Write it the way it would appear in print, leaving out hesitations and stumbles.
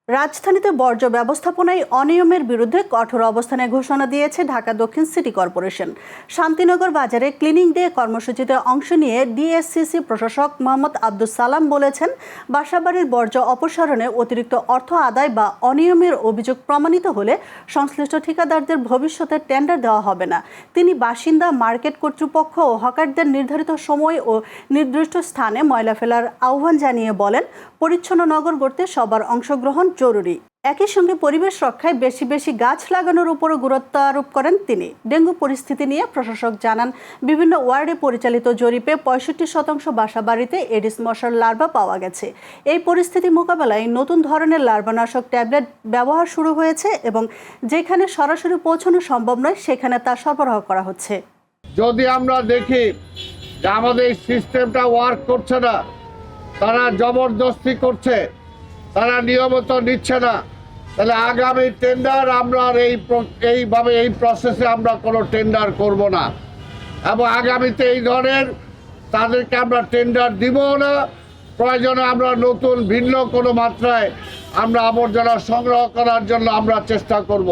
রাজধানীতে বর্জ্য ব্যবস্থাপনায় অনিয়মের বিরুদ্ধে কঠোর অবস্থানের ঘোষণা দিয়েছে ঢাকা দক্ষিণ সিটি কর্পোরেশন। শান্তিনগর বাজারে ক্লিনিং ডে কর্মসূচিতে অংশ নিয়ে ডিএসসিসি প্রশাসক মোহাম্মদ আব্দুস সালাম বলেছেন, বাসাবাড়ির বর্জ্য অপসারণে অতিরিক্ত অর্থ আদায় বা অনিয়মের অভিযোগ প্রমাণিত হলে সংশ্লিষ্ট ঠিকাদারদের ভবিষ্যতে টেন্ডার দেওয়া হবে না। তিনি বাসিন্দা, মার্কেট কর্তৃপক্ষ ও হকারদের নির্ধারিত সময় ও নির্দিষ্ট স্থানে ময়লা ফেলার আহ্বান জানিয়ে বলেন, পরিচ্ছন্ন নগর গড়তে সবার অংশগ্রহণ জরুরি। একই সঙ্গে পরিবেশ রক্ষায় বেশি বেশি গাছ লাগানোর উপরও গুরুত্ব আরোপ করেন তিনি। ডেঙ্গু পরিস্থিতি নিয়ে প্রশাসক জানান, বিভিন্ন ওয়ার্ডে পরিচালিত জরিপে 65% বাসাবাড়িতে এডিস মশার লার্ভা পাওয়া গেছে। এই পরিস্থিতি মোকাবেলায় নতুন ধরনের লার্ভানাশক ট্যাবলেট ব্যবহার শুরু হয়েছে এবং যেখানে সরাসরি পৌঁছানো সম্ভব নয় সেখানে তা সরবরাহ করা হচ্ছে। যদি আমরা দেখি যে আমাদের এই সিস্টেমটা ওয়ার্ক করছে না, তারা জবরদস্তি করছে, তারা নিয়মিত নিচ্ছে না, তাহলে আগামী টেন্ডার আমরা এইভাবে এই প্রসেসে আমরা কোনো টেন্ডার করব না এবং আগামীতে এই ধরনের তাদেরকে আমরা টেন্ডার দিব না। প্রয়োজনে আমরা নতুন ভিন্ন কোনো মাত্রায় আমরা আবর্জনা সংগ্রহ করার জন্য আমরা চেষ্টা করব।